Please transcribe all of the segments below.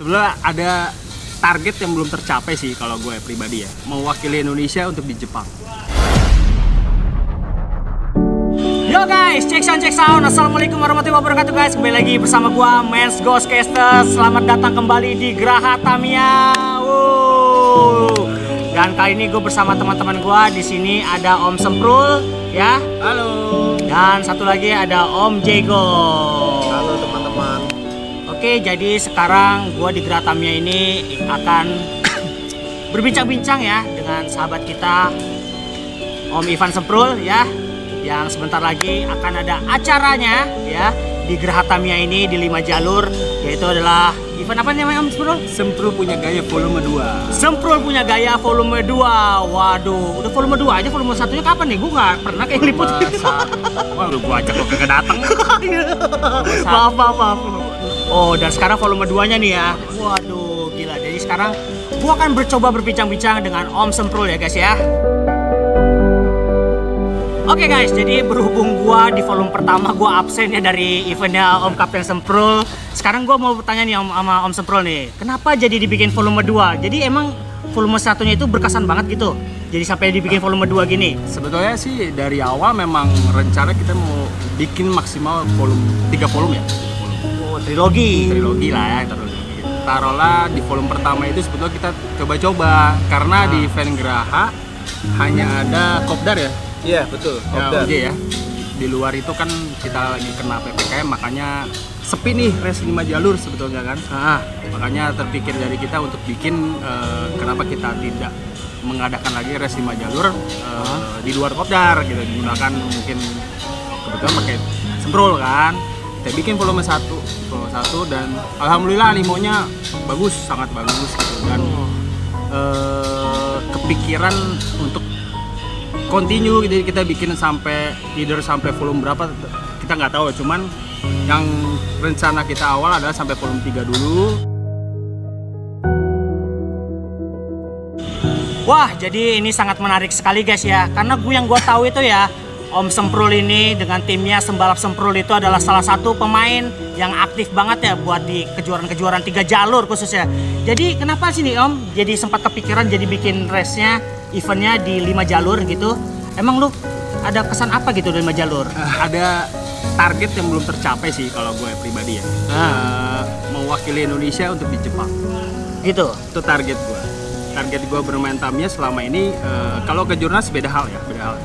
Sebenarnya ada target yang belum tercapai sih kalau gue pribadi ya, mewakili Indonesia untuk di Jepang. Yo guys, check sound. Assalamualaikum warahmatullahi wabarakatuh guys. Kembali lagi bersama gue, Mens Ghostcaster. Selamat datang kembali di Geraha Tamiya. Dan kali ini gue bersama teman-teman gue. Di sini ada Om Semprul, ya. Halo. Dan satu lagi ada Om Jego. Halo teman-teman. Oke, jadi sekarang gua di Geraha Tamiya ini akan berbincang-bincang ya dengan sahabat kita Om Ivan Semprul ya, yang sebentar lagi akan ada acaranya ya di Geraha Tamiya ini di 5 jalur, yaitu adalah event apa namanya Om Semprul? Semprul punya gaya volume 2. Semprul punya gaya volume 2. Waduh, udah volume 2 aja, volume 1-nya kapan nih? Gua nggak pernah kayak liput. Wah, lu gua ajak lo kagak datang. Maaf. Oh, dan sekarang volume 2-nya nih ya. Waduh, gila. Jadi sekarang gua akan mencoba berbincang-bincang dengan Om Semprul ya guys ya. Oke guys, jadi berhubung gua di volume pertama gua absen ya dari eventnya Om Kapten Semprul. Sekarang gua mau bertanya nih sama Om Semprul nih, kenapa jadi dibikin volume 2? Jadi emang volume 1-nya itu berkesan banget gitu? Jadi sampai dibikin volume 2 gini? Sebetulnya sih dari awal memang rencana kita mau bikin maksimal volume 3 volume ya. Oh, trilogi Trilogi lah ya, trilogi. Taruhlah di volume pertama itu sebetulnya kita coba-coba karena di event Geraha hanya ada kopdar ya. Iya betul. Ya, OJ ya. Di luar itu kan kita lagi kena PPKM, makanya sepi nih race 5 jalur sebetulnya kan. Makanya terpikir dari kita untuk bikin kenapa kita tidak mengadakan lagi race 5 jalur di luar kopdar gitu, digunakan mungkin kebetulan pakai Semprul kan. Kita bikin volume 1 dan alhamdulillah animonya bagus, sangat bagus gitu, dan kepikiran untuk continue gitu, kita bikin sampai volume berapa kita nggak tahu, cuman yang rencana kita awal adalah sampai volume 3 dulu. Wah, jadi ini sangat menarik sekali guys ya, karena yang gue tahu itu ya, Om Semprul ini dengan timnya Sembalap Semprul itu adalah salah satu pemain yang aktif banget ya buat di kejuaraan-kejuaraan 3 jalur khususnya. Jadi kenapa sih nih Om jadi sempat kepikiran jadi bikin race-nya, eventnya di 5 jalur gitu? Emang lu ada pesan apa gitu dari 5 jalur? Ada target yang belum tercapai sih kalau gue pribadi ya. Mewakili Indonesia untuk di Jepang. Gitu. Itu target gue. Target gue bermain Tamiya selama ini, kalau ke Jurnas beda hal ya, beda hal.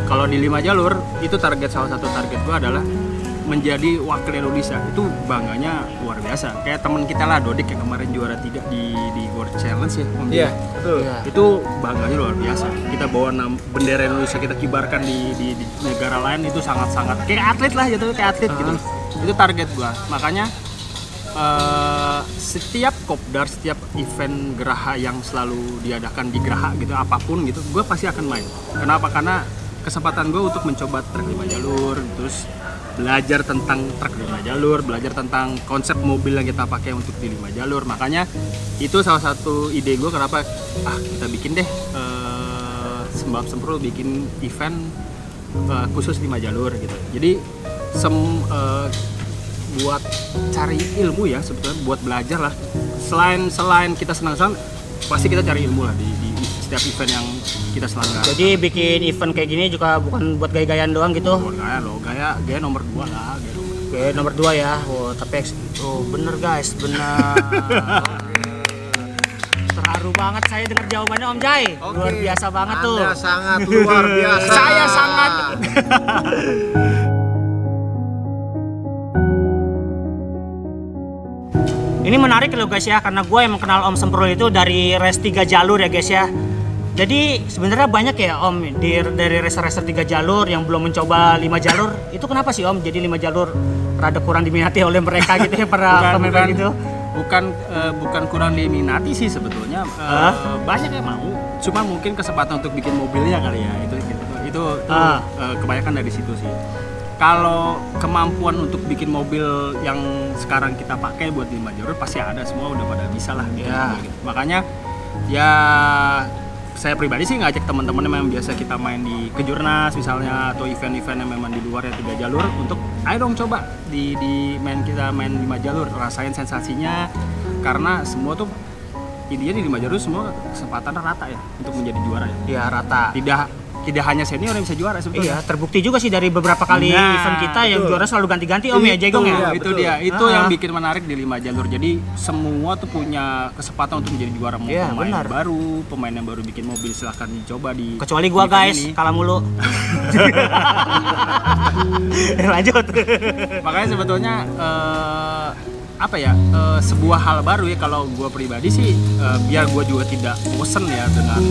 Kalau di 5 jalur itu salah satu target gue adalah menjadi wakil Indonesia. Itu bangganya luar biasa. Kayak teman kita lah, Dodik yang kemarin juara 3 di World Challenge ya. Iya betul. Itu bangganya luar biasa. Kita bawa bendera Indonesia, kita kibarkan di negara lain, itu sangat-sangat kayak atlet lah gitu, kayak atlet gitu. Itu target gue. Makanya setiap kopdar, setiap event Geraha yang selalu diadakan di Geraha gitu, apapun gitu, gue pasti akan main. Kenapa? Karena kesempatan gue untuk mencoba trek 5 jalur, terus belajar tentang trek 5 jalur, belajar tentang konsep mobil yang kita pakai untuk di 5 jalur. Makanya itu salah satu ide gue kenapa kita bikin deh Sembalap Semprul bikin event khusus 5 jalur gitu. Jadi buat cari ilmu ya, sebetulnya buat belajar lah. Selain kita senang-senang, pasti kita cari ilmu lah di setiap event yang kita selenggarakan. Jadi bikin event kayak gini juga bukan buat gaya-gayaan doang gitu? Buat gaya loh, gaya nomor 2 lah. Gaya nomor 2 ya. Oh, tapi bener guys, bener. Terharu banget saya dengar jawabannya Om Jai. Luar biasa banget tuh. Anda sangat luar biasa. Saya sangat. Ini menarik loh guys ya, karena gue emang kenal Om Semprul itu dari race 3 jalur ya guys ya. Jadi sebenarnya banyak ya Om dari racer-racer 3 jalur yang belum mencoba 5 jalur. Itu kenapa sih Om jadi 5 jalur rada kurang diminati oleh mereka gitu ya, para pemain gitu? Bukan kurang diminati sih sebetulnya. Banyak yang mau, cuma mungkin kesempatan untuk bikin mobilnya kali ya, itu kebanyakan dari situ sih. Kalau kemampuan untuk bikin mobil yang sekarang kita pakai buat 5 jalur pasti ada, semua udah pada bisa lah gitu. Makanya ya saya pribadi sih ngajak teman-teman yang memang biasa kita main di Kejurnas misalnya, atau event-event yang memang di luar ya 3 jalur, untuk ayo dong coba di main 5 jalur, rasain sensasinya, karena semua tuh intinya di 5 jalur semua kesempatan rata ya untuk menjadi juara ya. Iya, rata. Tidak hanya senior yang bisa juara sebetulnya. Iya, terbukti juga sih dari beberapa kali event kita yang juara selalu ganti-ganti Om ya, Jaigong ya. Itu dia. Itu yang bikin menarik di 5 jalur. Jadi semua tuh punya kesempatan untuk menjadi juara. Mau pemain baru, pemain yang baru bikin mobil silahkan dicoba di. Kecuali gua guys, kalah mulu. Lanjut. Makanya sebetulnya sebuah hal baru ya kalau gua pribadi sih biar gua juga tidak bosen ya dengan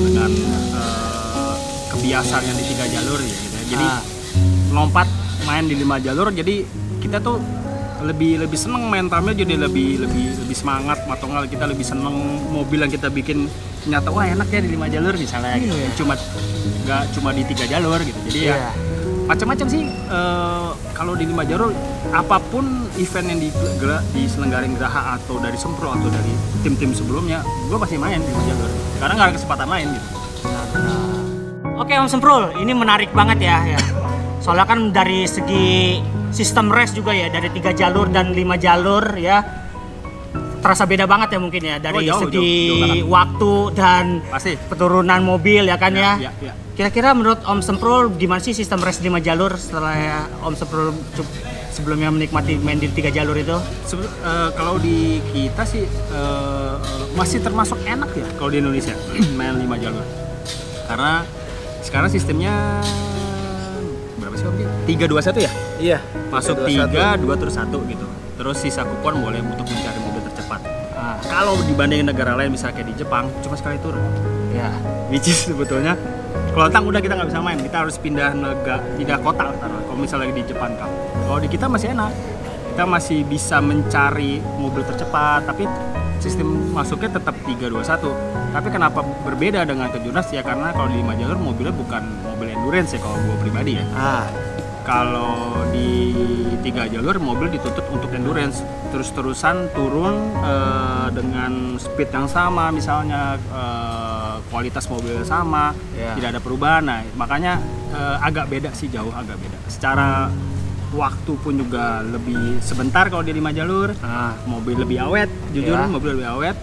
kebiasaan yang di 3 jalur ya gitu ya. Jadi lompat main di 5 jalur jadi kita tuh lebih seneng mentalnya, jadi lebih semangat atau enggak kita lebih seneng mobil yang kita bikin ternyata wah enak ya di 5 jalur misalnya gitu. Nggak cuma di 3 jalur gitu. Jadi ya macam-macam sih kalau di 5 jalur apapun event yang diselenggarain Geraha atau dari Sempro atau dari tim-tim sebelumnya gue pasti main di 5 jalur karena nggak ada kesempatan lain gitu. Oke Om Semprul, ini menarik banget ya. Soalnya kan dari segi sistem race juga ya, dari 3 jalur dan 5 jalur ya, terasa beda banget ya mungkin ya, dari segi waktu dan keturunan mobil ya kan ya. Kira-kira menurut Om Semprul gimana sih sistem race 5 jalur setelah Om Semprul sebelumnya menikmati main di 3 jalur itu? Kalau di kita sih masih termasuk enak ya kalau di Indonesia main 5 jalur. Karena sekarang sistemnya berapa sih Om? 3-2-1 ya? Iya. Masuk 3, 2 terus 1 gitu. Terus sisa kupon boleh untuk mencari mobil tercepat. Kalau dibandingin negara lain misalnya kayak di Jepang cuma sekali turun. Ya. Which is sebetulnya Kelontang udah kita nggak bisa main, kita harus pindah kota kalau misalnya di Jepang kan. Kalau di kita masih enak, kita masih bisa mencari mobil tercepat, tapi sistem masuknya tetap 3-2-1. Tapi kenapa berbeda dengan kejurnas ya karena kalau di 5 jalur mobilnya bukan mobil endurance ya kalau gue pribadi ya. Kalau di 3 jalur mobil dituntut untuk endurance, terus-terusan turun dengan speed yang sama misalnya. Kualitas mobilnya sama, tidak ada perubahan. Nah, makanya agak beda sih, jauh agak beda. Secara waktu pun juga lebih sebentar kalau di 5 jalur. Mobil lebih awet, jujur mobil lebih awet.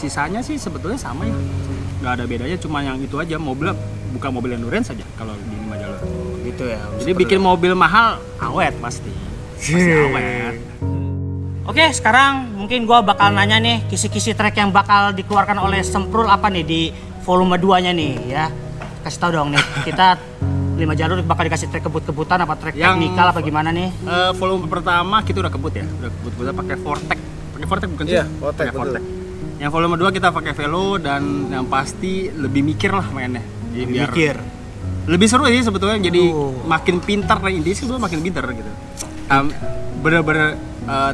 Sisanya sih sebetulnya sama ya, nggak ada bedanya. Cuma yang itu aja, mobil bukan mobil endurance saja kalau di 5 jalur. Gitu ya. Jadi bikin mobil mahal awet pasti awet. Oke, sekarang mungkin gue bakal nanya nih kisi-kisi track yang bakal dikeluarkan oleh Semprul apa nih di volume 2-nya nih ya. Kasih tau dong nih, kita 5 jalur bakal dikasih track kebut-kebutan apa track teknikal apa gimana nih? Volume pertama kita udah kebut ya, udah pakai Vortec. Pakai Vortec bukan sih? Iya, Vortec. Yang volume 2 kita pakai Velo dan yang pasti lebih mikir lah mainnya. Jadi biar lebih seru sih sebetulnya, jadi makin pintar lah intinya sih, makin pintar gitu. Bener-bener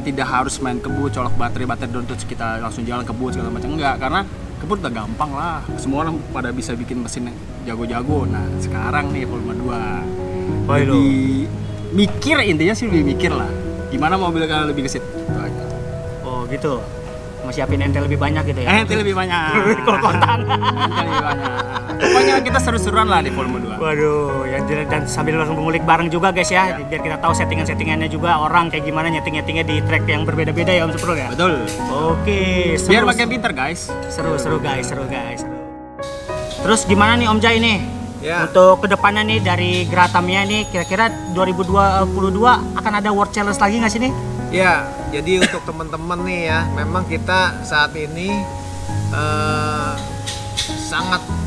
tidak harus main kebut, colok baterai down terus kita langsung jalan kebut segala macam, enggak, karena kebut udah gampang lah, semua orang pada bisa bikin mesin jago-jago. Nah sekarang nih volume 2 lebih mikir, intinya sih lebih mikir lah gimana mobil kalian lebih gesit. Oh gitu, mau siapin entel lebih banyak gitu ya? Entel lebih banyak. Kontan. Entel lebih banyak. Pokoknya kita seru-seruan lah di volume 2. Waduh, ya dan sambil langsung mengulik bareng juga guys ya, biar kita tahu settingan-settingannya juga orang kayak gimana nyeting-nyetingnya di track yang berbeda-beda ya Om Semprul ya? Betul. Oke, seru. Biar makin pinter guys. Seru guys. Terus gimana nih Om Jai nih? Ya. Untuk kedepannya nih dari Geraha Tamiya nih, kira-kira 2022 akan ada World Challenge lagi nggak sih nih? Ya, jadi untuk teman-teman nih ya, memang kita saat ini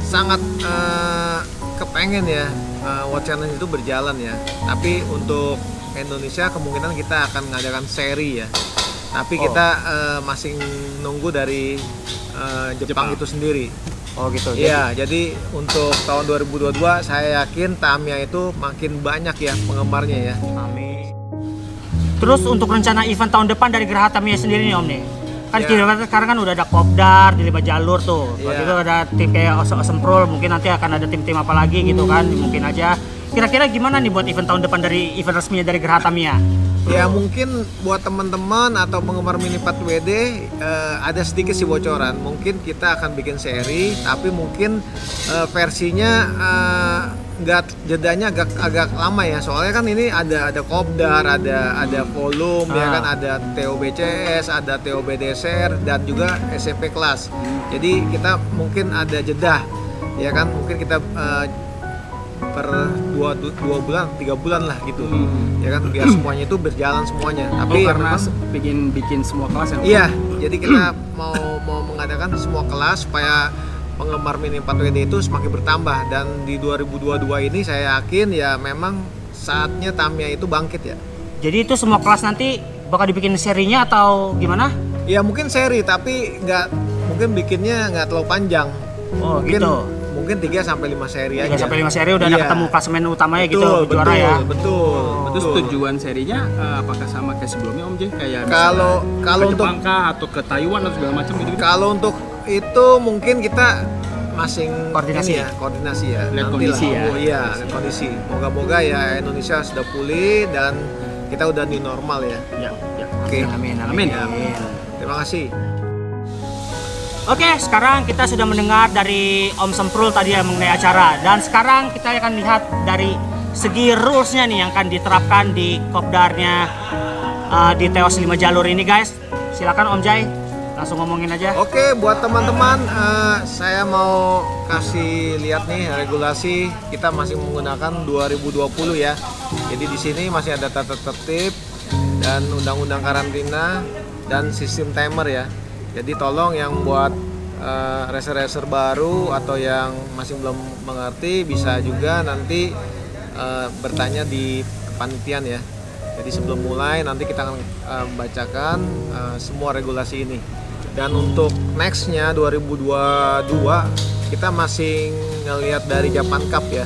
sangat kepengen ya World Challenge itu berjalan ya. Tapi untuk Indonesia kemungkinan kita akan mengadakan seri ya. Tapi kita masih nunggu dari Jepang itu sendiri. Oh gitu. Iya, jadi untuk tahun 2022 saya yakin Tamiya itu makin banyak ya penggemarnya ya. Amin. Terus untuk rencana event tahun depan dari Geraha Tamiya sendiri nih Om nih, kan sekarang kan udah ada Kopdar di 5 jalur tuh, itu ada tim kayak Semprul, mungkin nanti akan ada tim-tim apa lagi gitu kan, mungkin aja. Kira-kira gimana nih buat event tahun depan dari event resminya dari Geraha Tamiya? Ya mungkin buat teman-teman atau penggemar Mini 4 WD ada sedikit sih bocoran, mungkin kita akan bikin seri, tapi mungkin versinya nggak jedanya agak lama ya, soalnya kan ini ada kopdar, ada volume ya kan, ada TOBCS, ada TOBDSR dan juga SMP kelas. Jadi kita mungkin ada jeda ya kan, mungkin kita per 2 bulan 3 bulan lah gitu ya kan, biar semuanya itu berjalan semuanya. Tapi karena memang bikin semua kelas yang iya, jadi kita mau mengadakan semua kelas supaya penggemar Mini 4WD itu semakin bertambah, dan di 2022 ini saya yakin ya memang saatnya Tamiya itu bangkit ya. Jadi itu semua kelas nanti bakal dibikin serinya atau gimana? Ya mungkin seri, tapi mungkin bikinnya nggak terlalu panjang. Oh Mungkin gitu. Mungkin 3 sampai 5 seri aja. 3 sampai 5 seri udah ada Iya. ketemu klasemen utamanya Betul, gitu, juara ya. Betul. Terus tujuan serinya apakah sama kayak sebelumnya Om J? Kayak Kalau ke untuk Jepang kah, atau ke Taiwan atau segala macam gitu? Kalau untuk itu mungkin kita masing Koordinasi. koordinasi ya. Lihat Nanti kondisi lah. ya. Oh iya, lihat kondisi. Moga-moga ya Indonesia sudah pulih dan kita udah new normal ya. Ya, ya. Oke. Amin, Amin. amin. Terima kasih. Oke, sekarang kita sudah mendengar dari Om Semprul tadi ya mengenai acara, dan sekarang kita akan lihat dari segi rulesnya nih yang akan diterapkan di kopdarnya di Teos 5 jalur ini guys. Silakan Om Jai, langsung ngomongin aja. Oke, buat teman-teman, saya mau kasih lihat nih regulasi. Kita masih menggunakan 2020 ya. Jadi di sini masih ada tata tertib dan undang-undang karantina dan sistem timer ya. Jadi tolong yang buat racer-racer baru atau yang masih belum mengerti bisa juga nanti bertanya di kepanitiaan ya. Jadi sebelum mulai nanti kita akan bacakan semua regulasi ini. Dan untuk nextnya 2022 kita masih ngelihat dari Japan Cup ya.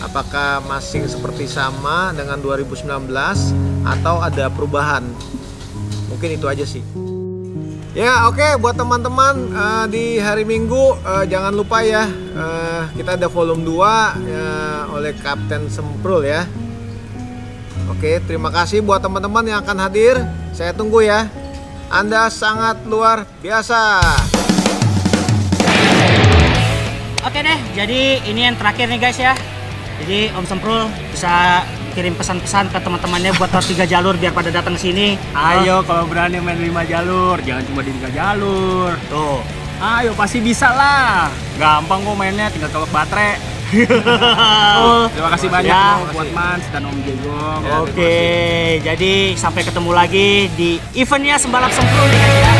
Apakah masih seperti sama dengan 2019 atau ada perubahan? Mungkin itu aja sih. Ya oke, buat teman-teman di hari Minggu jangan lupa ya, kita ada volume 2 oleh Kapten Semprul ya. Oke, terima kasih buat teman-teman yang akan hadir. Saya tunggu ya. Anda sangat luar biasa. Oke deh, jadi ini yang terakhir nih guys ya. Jadi Om Semprul bisa kirim pesan-pesan ke teman-temannya buat 3 jalur biar pada datang ke sini. Ayo kalau berani main 5 jalur, jangan cuma di 3 jalur. Tuh. Ayo pasti bisa lah. Gampang kok mainnya, tinggal colok baterai. Terima kasih banyak Ya. loh buat Mans dan Om Jegong. Oke, jadi sampai ketemu lagi di eventnya Sembalap Semprul nih guys ya.